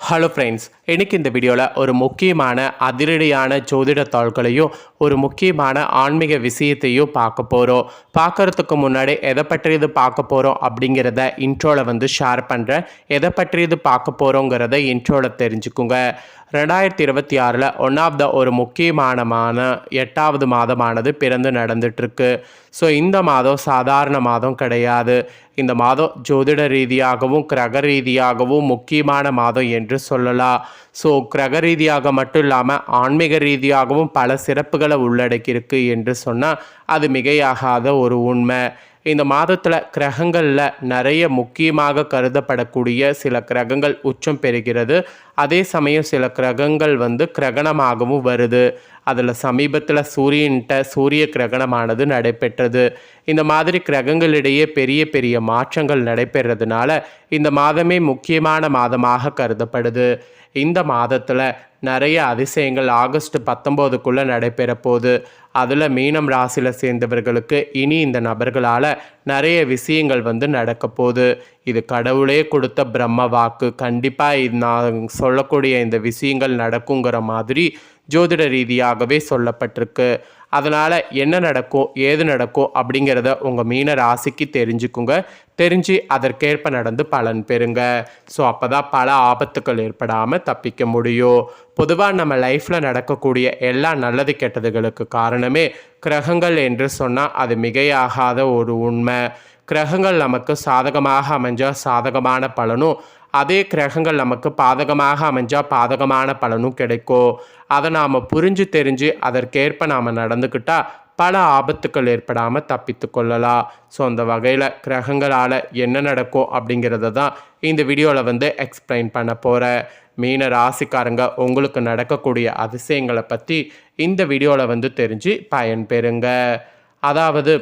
Hello friends, இன்னைக்கு இந்த வீடியோவில் ஒரு முக்கியமான அதிரடியான ஜோதிட தாள்களையும் ஒரு முக்கியமான ஆன்மீக விஷயத்தையும் பார்க்க போகிறோம். பார்க்கறதுக்கு முன்னாடி எதை பற்றி இது பார்க்க போகிறோம் அப்படிங்கிறத இன்ட்ரோவில் ஷேர் பண்ணுறேன். எதை பற்றி இது பார்க்க போகிறோங்கிறத இன்ட்ரோவில் தெரிஞ்சுக்குங்க. 2026 ஒன் ஆஃப் த ஒரு முக்கியமான 8வது மாதமானது பிறந்து நடந்துட்டுருக்கு. ஸோ இந்த மாதம் சாதாரண மாதம் கிடையாது. இந்த மாதம் ஜோதிட ரீதியாகவும் கிரக ரீதியாகவும் முக்கியமான மாதம் என்று சொல்லலாம். ஸோ கிரக ரீதியாக மட்டும் இல்லாமல் ஆன்மீக ரீதியாகவும் பல சிறப்புகளை உள்ளடக்கியிருக்கு என்று சொன்னால் அது மிகையாகாத ஒரு உண்மை. இந்த மாதத்தில் கிரகங்களில் நிறைய முக்கியமாக கருதப்படக்கூடிய சில கிரகங்கள் உச்சம் பெறுகிறது. அதே சமயம் சில கிரகங்கள் கிரகணமாகவும் வருது. அதில் சமீபத்தில் சூரிய கிரகணமானது நடைபெற்றது. இந்த மாதிரி கிரகங்களிடையே பெரிய பெரிய மாற்றங்கள் நடைபெறதுனால இந்த மாதமே முக்கியமான மாதமாக கருதப்படுது. இந்த மாதத்தில் நிறைய அதிசயங்கள் ஆகஸ்ட் 19க்குள்ளே நடைபெற போகுது. அதில் மீனம் ராசியில் சேர்ந்தவர்களுக்கு இனி இந்த நபர்களால் நிறைய விஷயங்கள் நடக்க போகுது. இது கடவுளே கொடுத்த பிரம்ம வாக்கு. கண்டிப்பாக நான் சொல்லக்கூடிய இந்த விஷயங்கள் நடக்குங்கிற மாதிரி ஜோதிட ரீதியாகவே சொல்லப்பட்டிருக்கு. அதனால் என்ன நடக்கும் ஏது நடக்கும் அப்படிங்கிறத உங்கள் மீன ராசிக்கு தெரிஞ்சுக்குங்க. தெரிஞ்சு அதற்கேற்ப நடந்து பலன் பெறுங்க. ஸோ அப்போ தான் பல ஆபத்துக்கள் ஏற்படாமல் தப்பிக்க முடியும். பொதுவாக நம்ம லைஃப்பில் நடக்கக்கூடிய எல்லா நல்லது கெட்டதுகளுக்கு காரணமே கிரகங்கள் என்று சொன்னால் அது மிகையாகாத ஒரு உண்மை. கிரகங்கள் நமக்கு சாதகமாக அமைஞ்சால் சாதகமான பலனும், அதே கிரகங்கள் நமக்கு பாதகமாக அமைஞ்சால் பாதகமான பலனும் கிடைக்கும். அதை நாம் புரிஞ்சு தெரிஞ்சு அதற்கேற்ப நாம் நடந்துக்கிட்டால் பல ஆபத்துக்கள் ஏற்படாமல் தப்பித்து கொள்ளலாம். ஸோ அந்த வகையில் கிரகங்களால் என்ன நடக்கும் அப்படிங்கிறத தான் இந்த வீடியோவில் எக்ஸ்பிளைன் பண்ண போகிறேன். மீன ராசிக்காரங்க உங்களுக்கு நடக்கக்கூடிய அதிசயங்களை பற்றி இந்த வீடியோவில் தெரிஞ்சு பயன்பெறுங்க. அதாவது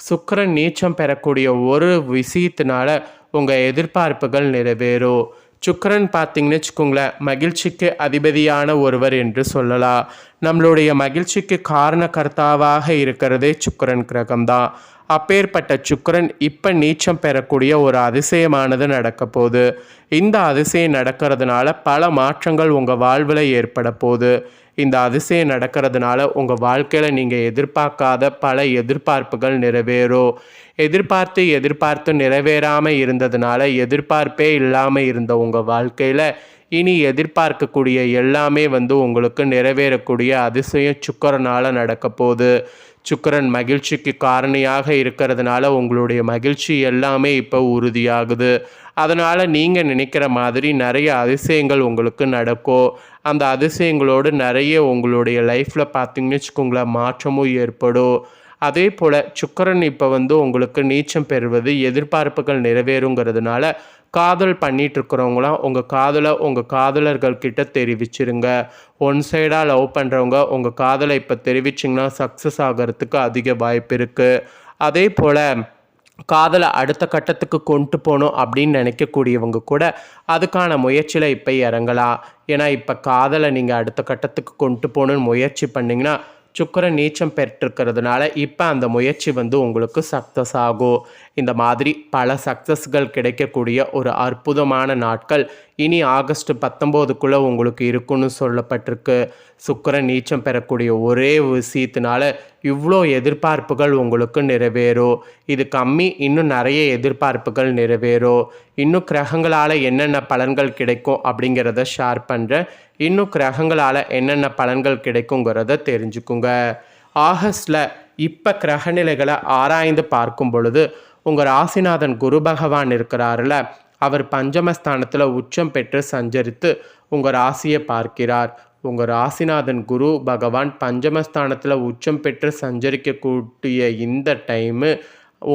சுக்கிரன் நீச்சம் பெறக்கூடிய ஒரு விஷயத்தினால உங்கள் எதிர்பார்ப்புகள் நிறைவேறும். சுக்கிரன் பார்த்திங்கன்னு வச்சுக்கோங்களேன், மகிழ்ச்சிக்கு அதிபதியான ஒருவர் என்று சொல்லலாம். நம்மளுடைய மகிழ்ச்சிக்கு காரணகர்த்தாவாக இருக்கிறதே சுக்கிரன் கிரகம்தான். அப்பேற்பட்ட சுக்கிரன் இப்போ நீச்சம் பெறக்கூடிய ஒரு அதிசயமானது நடக்க போகுது. இந்த அதிசயம் நடக்கிறதுனால பல மாற்றங்கள் உங்கள் வாழ்வில் ஏற்பட போகுது. இந்த அதிசயம் நடக்கிறதுனால உங்கள் வாழ்க்கையில் நீங்கள் எதிர்பார்க்காத பல எதிர்பார்ப்புகள் நிறைவேறும். எதிர்பார்த்து நிறைவேறாமல் இருந்ததுனால எதிர்பார்ப்பே இல்லாமல் இருந்த உங்கள் வாழ்க்கையில் இனி எதிர்பார்க்கக்கூடிய எல்லாமே உங்களுக்கு நிறைவேறக்கூடிய அதிசயம் சுக்கிரனால் நடக்க போகுது. சுக்கிரன் மகிழ்ச்சிக்கு காரணியாக இருக்கிறதுனால உங்களுடைய மகிழ்ச்சி எல்லாமே இப்போ உறுதியாகுது. அதனால் நீங்கள் நினைக்கிற மாதிரி நிறைய அதிசயங்கள் உங்களுக்கு நடக்கும். அந்த அதிசயங்களோடு நிறைய உங்களுடைய லைஃப்பில் பார்த்திங்கன்னு வச்சுக்கோங்களேன் மாற்றமும் ஏற்படும். அதே போல் சுக்கிரன் இப்போ உங்களுக்கு நீச்சம் பெறுவது எதிர்பார்ப்புகள் நிறைவேறுங்கிறதுனால காதல் பண்ணிகிட்ருக்கிறவங்களாம் உங்கள் காதலை உங்கள் காதலர்கள்கிட்ட தெரிவிச்சிருங்க. ஒன் சைடாக லவ் பண்ணுறவங்க உங்கள் காதலை இப்போ தெரிவிச்சிங்கன்னா சக்ஸஸ் ஆகிறதுக்கு அதிக வாய்ப்பு இருக்குது. அதே போல் காதலை அடுத்த கட்டத்துக்கு கொண்டு போகணும் அப்படின்னு நினைக்கக்கூடியவங்க கூட அதுக்கான முயற்சியில் இப்போ இறங்கலாம். ஏன்னா இப்போ காதலை நீங்கள் அடுத்த கட்டத்துக்கு கொண்டு போகணுன்னு முயற்சி பண்ணிங்கன்னா சுக்கிரன் நீச்சம் பெற்றிருக்கிறதுனால இப்போ அந்த முயற்சி உங்களுக்கு சக்ஸஸ் ஆகும். இந்த மாதிரி பல சக்ஸஸ்கள் கிடைக்கக்கூடிய ஒரு அற்புதமான நாட்கள் இனி ஆகஸ்ட் 19க்குள்ளே உங்களுக்கு இருக்குன்னு சொல்லப்பட்டிருக்கு. சுக்கிரன் நீச்சம் பெறக்கூடிய ஒரே விஷயத்தினால இவ்வளோ எதிர்பார்ப்புகள் உங்களுக்கு நிறைவேறும். இது கம்மி, இன்னும் நிறைய எதிர்பார்ப்புகள் நிறைவேறும். இன்னும் கிரகங்களால் என்னென்ன பலன்கள் கிடைக்கும் அப்படிங்கிறத ஷேர் பண்ணுறேன். இன்னும் கிரகங்களால் என்னென்ன பலன்கள் கிடைக்குங்கிறத தெரிஞ்சுக்குங்க. ஆகஸ்டில் இப்போ கிரகநிலைகளை ஆராய்ந்து பார்க்கும் பொழுது உங்கள் ராசிநாதன் குரு பகவான் இருக்கிறார்ல, அவர் பஞ்சமஸ்தானத்தில் உச்சம் பெற்று சஞ்சரித்து உங்கள் ராசியை பார்க்கிறார். உங்கள் ராசிநாதன் குரு பகவான் பஞ்சமஸ்தானத்தில் உச்சம் பெற்று சஞ்சரிக்கக்கூடிய இந்த டைமு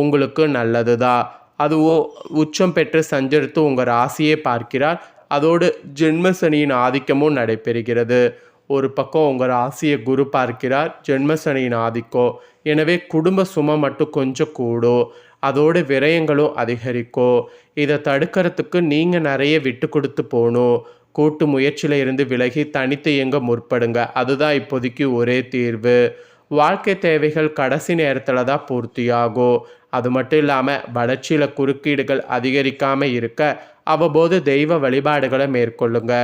உங்களுக்கு நல்லது தான். அதுவும் உச்சம் பெற்று சஞ்சரித்து உங்கள் ராசியை பார்க்கிறார். அதோடு ஜென்மசனியின் ஆதிக்கமும் நடைபெறுகிறது. ஒரு பக்கம் உங்கள் ராசியை குரு பார்க்கிறார், ஜென்மசனியின் ஆதிக்கம். எனவே குடும்ப சுமை மட்டும் கொஞ்சம் கூடும். அதோடு விரயங்களும் அதிகரிக்கும். இதை தடுக்கிறதுக்கு நீங்கள் நிறைய விட்டு கொடுத்து போகணும். கூட்டு முயற்சியில் இருந்து விலகி தனித்து இயங்க முற்படுங்க. அதுதான் இப்போதைக்கு ஒரே தீர்வு. வாழ்க்கை தேவைகள் கடைசி நேரத்தில் தான் பூர்த்தியாகும். அது மட்டும் இல்லாமல் வளர்ச்சியில் குறுக்கீடுகள் அதிகரிக்காமல் இருக்க அவ்வப்போது தெய்வ வழிபாடுகளை மேற்கொள்ளுங்க.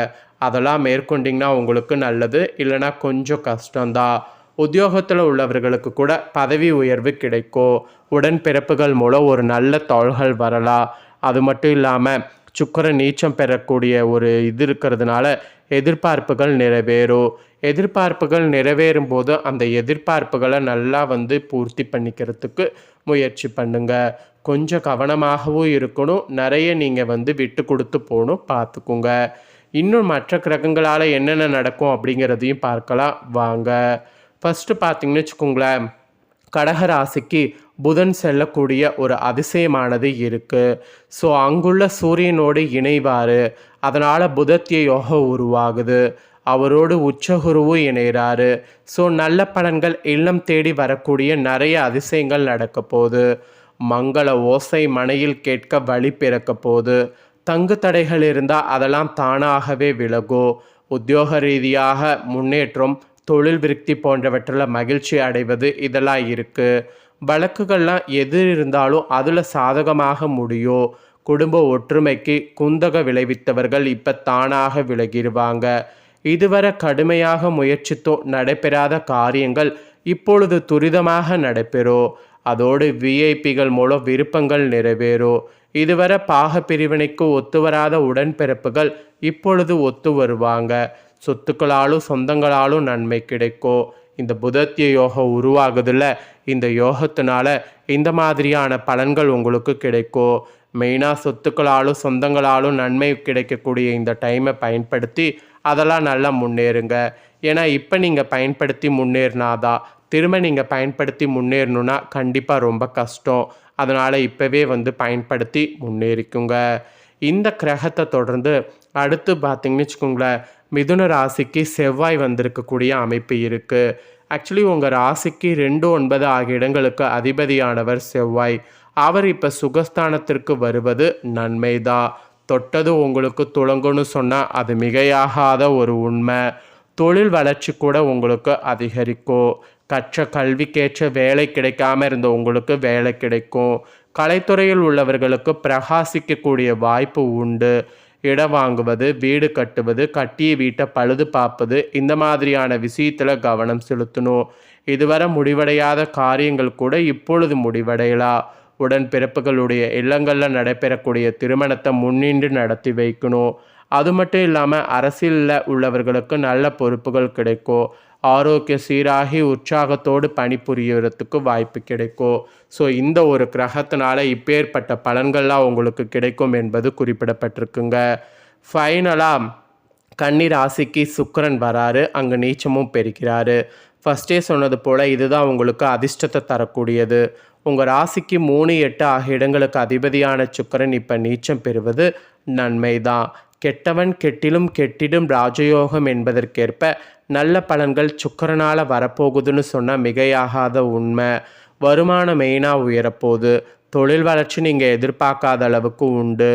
அதெல்லாம் மேற்கொண்டிங்கன்னா உங்களுக்கு நல்லது, இல்லைனா கொஞ்சம் கஷ்டம்தான். உத்தியோகத்தில் உள்ளவர்களுக்கு கூட பதவி உயர்வு கிடைக்கும். உடன்பிறப்புகள் மூலம் ஒரு நல்ல தோள்கள் வரலாம். அது மட்டும் இல்லாமல் சுக்கிரன் நீச்சம் பெறக்கூடிய ஒரு இது இருக்கிறதுனால எதிர்பார்ப்புகள் நிறைவேறும். எதிர்பார்ப்புகள் நிறைவேறும் போது அந்த எதிர்பார்ப்புகளை நல்லா பூர்த்தி பண்ணிக்கிறதுக்கு முயற்சி பண்ணுங்க. கொஞ்சம் கவனமாகவும் இருக்கணும். நிறைய நீங்கள் விட்டு கொடுத்து போகணும், பார்த்துக்குங்க. இன்னும் மற்ற கிரகங்களால் என்னென்ன நடக்கும் அப்படிங்கிறதையும் பார்க்கலாம் வாங்க. ஃபஸ்ட்டு பார்த்தீங்கன்னு வச்சுக்கோங்களேன், கடகராசிக்கு புதன் செல்லக்கூடிய ஒரு அதிசயமானது இருக்குது. ஸோ அங்குள்ள சூரியனோடு இணைவார். அதனால் புதத்திய யோகம் உருவாகுது. அவரோடு உச்சகுருவும் இணைகிறாரு. ஸோ நல்ல பலன்கள் இல்லம் தேடி வரக்கூடிய நிறைய அதிசயங்கள் நடக்க போகுது. மங்கள ஓசை மனையில் கேட்க வழி பிறக்க போகுது. தங்கு தடைகள் இருந்தால் அதெல்லாம் தானாகவே விலகும். உத்தியோக ரீதியாக முன்னேற்றம், தொழில் விருத்தி போன்றவற்றில் மகிழ்ச்சி அடைவது இதெல்லாம் இருக்குது. வழக்குகள்லாம் எது இருந்தாலும் அதில் சாதகமாக முடியும். குடும்ப ஒற்றுமைக்கு குந்தக விளைவித்தவர்கள் இப்போ தானாக விலகிடுவாங்க. இதுவரை கடுமையாக முயற்சித்தும் நடைபெறாத காரியங்கள் இப்பொழுது துரிதமாக நடைபெறும். அதோடு விஐபிகள் மூலம் விருப்பங்கள் நிறைவேறும். இதுவரை பாக பிரிவினைக்கு ஒத்துவராத உடன்பிறப்புகள் இப்பொழுது ஒத்து வருவாங்க. சொத்துக்களாலும் சொந்தங்களாலும் நன்மை கிடைக்கும். இந்த புதத்திய யோகம் உருவாகுதில்ல, இந்த யோகத்தினால இந்த மாதிரியான பலன்கள் உங்களுக்கு கிடைக்கும். மெயினாக சொத்துக்களாலும் சொந்தங்களாலும் நன்மை கிடைக்கக்கூடிய இந்த டைமை பயன்படுத்தி அதெல்லாம் நல்லா முன்னேறுங்க. ஏன்னா இப்போ நீங்கள் பயன்படுத்தி முன்னேறினாதான் திரும்ப நீங்கள் பயன்படுத்தி முன்னேறணுன்னா கண்டிப்பாக ரொம்ப கஷ்டம். அதனால் இப்போவே பயன்படுத்தி முன்னேறிக்குங்க. இந்த கிரகத்தை தொடர்ந்து அடுத்து பார்த்திங்கன்னு வச்சுக்கோங்களேன், மிதுன ராசிக்கு செவ்வாய் வந்திருக்கக்கூடிய அமைப்பு இருக்குது. ஆக்சுவலி உங்கள் ராசிக்கு 2, 9 ஆகிய இடங்களுக்கு அதிபதியானவர் செவ்வாய். அவர் இப்போ சுகஸ்தானத்திற்கு வருவது நன்மைதான். தொட்டது உங்களுக்கு துளங்குன்னு சொன்னால் அது மிகையாகாத ஒரு உண்மை. தொழில் வளர்ச்சி கூட உங்களுக்கு அதிகரிக்கும். கற்ற கல்விக்கேற்ற வேலை கிடைக்காம இருந்த உங்களுக்கு வேலை கிடைக்கும். கலைத்துறையில் உள்ளவர்களுக்கு பிரகாசிக்கக்கூடிய வாய்ப்பு உண்டு. இடம் வாங்குவது, வீடு கட்டுவது, கட்டிய வீட்டை பழுது பார்ப்பது, இந்த மாதிரியான விஷயத்தில் கவனம் செலுத்தணும். இதுவரை முடிவடையாத காரியங்கள் கூட இப்பொழுது முடிவடையலாம். உடன்பிறப்புகளுடைய இல்லங்களில் நடைபெறக்கூடிய திருமணத்தை முன்னின்று நடத்தி வைக்கணும். அது மட்டும் இல்லாமல் அரசியலில் உள்ளவர்களுக்கு நல்ல பொறுப்புகள் கிடைக்கும். ஆரோக்கிய சீராகி உற்சாகத்தோடு பணிபுரியறதுக்கு வாய்ப்பு கிடைக்கும். ஸோ இந்த ஒரு கிரகத்தினால இப்பேற்பட்ட பலன்கள்லாம் உங்களுக்கு கிடைக்கும் என்பது குறிப்பிடப்பட்டிருக்குங்க. ஃபைனலாக கன்னி ராசிக்கு சுக்கிரன் வராரு, அங்கே நீச்சமும் பெறுகிறாரு. ஃபஸ்ட்டே சொன்னது போல் இதுதான் உங்களுக்கு அதிர்ஷ்டத்தை தரக்கூடியது. உங்கள் ராசிக்கு 3, 8 ஆகிய இடங்களுக்கு அதிபதியான சுக்கிரன் இப்போ நீச்சம் பெறுவது நன்மை தான். கெட்டவன் கெட்டிலும் கெட்டிடும் ராஜயோகம் என்பதற்கேற்ப நல்ல பலன்கள் சுக்கிரனால் வரப்போகுதுன்னு சொன்னால் மிகையாகாத உண்மை. வருமானம் மெயினாக உயரப்போகுது. தொழில் வளர்ச்சி நீங்கள் எதிர்பார்க்காத அளவுக்கு உண்டு.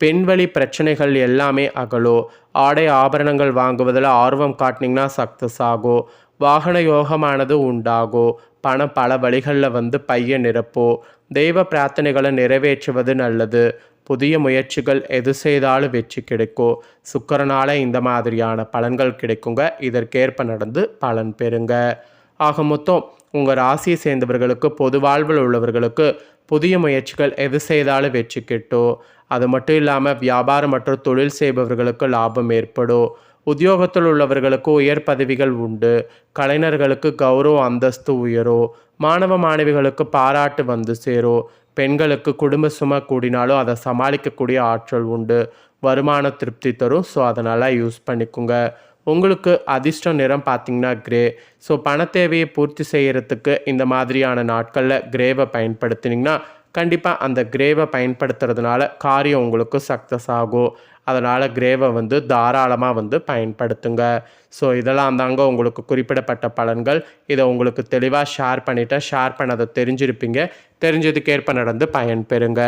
பெண்வழி பிரச்சனைகள் எல்லாமே அகலும். ஆடை ஆபரணங்கள் வாங்குவதில் ஆர்வம் காட்டினீங்கன்னா சக்ஸஸ் ஆகும். வாகன யோகமானது உண்டாகும். பணம் பல வழிகளில் பைய நிரப்போ. தெய்வ பிரார்த்தனைகளை நிறைவேற்றுவது நல்லது. புதிய முயற்சிகள் எது செய்தாலும் வெற்றி கிடைக்கும். சுக்கிரனால் இந்த மாதிரியான பலன்கள் கிடைக்குங்க. இதற்கேற்ப நடந்து பலன் பெறுங்க. ஆக மொத்தம் உங்கள் ராசியை சேர்ந்தவர்களுக்கு, பொது வாழ்வில் உள்ளவர்களுக்கு புதிய முயற்சிகள் எது செய்தாலும் வெற்றி கிட்டும். அது மட்டும் இல்லாமல் வியாபாரம் மற்றும் தொழில் செய்பவர்களுக்கு லாபம் ஏற்படும். உத்தியோகத்தில் உள்ளவர்களுக்கு உயர் பதவிகள் உண்டு. கலைஞர்களுக்கு கௌரவ அந்தஸ்து உயரும். மாணவ மாணவிகளுக்கு பாராட்டு சேரும். பெண்களுக்கு குடும்ப சுமை கூடினாலும் அதை சமாளிக்கக்கூடிய ஆற்றல் உண்டு. வருமான திருப்தி தரும். ஸோ அதனால் யூஸ் பண்ணிக்கோங்க. உங்களுக்கு அதிர்ஷ்ட நிறம் பார்த்திங்கன்னா கிரே. ஸோ பண தேவையை பூர்த்தி செய்கிறதுக்கு இந்த மாதிரியான நாட்களில் கிரேவை பயன்படுத்தினீங்கன்னா கண்டிப்பாக அந்த கிரேவை பயன்படுத்துறதுனால காரியம் உங்களுக்கு சக்ஸஸ் ஆகும். அதனால் கிரேவை தாராளமாக பயன்படுத்துங்க. ஸோ இதெல்லாம் தாங்க உங்களுக்கு குறிப்பிடப்பட்ட பலன்கள். இதை உங்களுக்கு தெளிவாக ஷேர் பண்ணிவிட்டேன். ஷேர் பண்ணதை தெரிஞ்சிருப்பீங்க. தெரிஞ்சதுக்கேற்ப நடந்து பயன் பெறுங்க.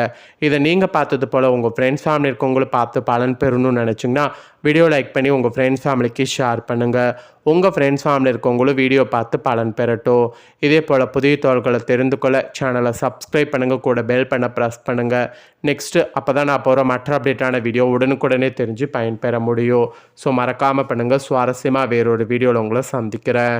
இதை நீங்கள் பார்த்தது போல் உங்கள் ஃப்ரெண்ட்ஸ் ஃபேமிலி இருக்கவங்களும் பார்த்து பலன் பெறணும்னு நினச்சிங்கன்னா வீடியோ லைக் பண்ணி உங்கள் ஃப்ரெண்ட்ஸ் ஃபேமிலிக்கு ஷேர் பண்ணுங்கள். உங்கள் ஃப்ரெண்ட்ஸ் ஃபேமிலி இருக்கவங்களும் வீடியோ பார்த்து பலன் பெறட்டும். இதே போல் புதிய தகவல்களை தெரிந்து கொள்ள சேனலை சப்ஸ்கிரைப் பண்ணுங்கள். கூட பெல் பண்ண ப்ரெஸ் பண்ணுங்கள். நெக்ஸ்ட்டு அப்போ தான் நான் போகிற மற்ற அப்டேட்டான வீடியோ உடனுக்குடனே தெரிஞ்சு பயன்பெற முடியும். ஸோ மறக்காமல் பண்ணுங்கள். சுவாரஸ்யமாக வேறொரு வீடியோவில் உங்களை சந்திக்கிறேன்.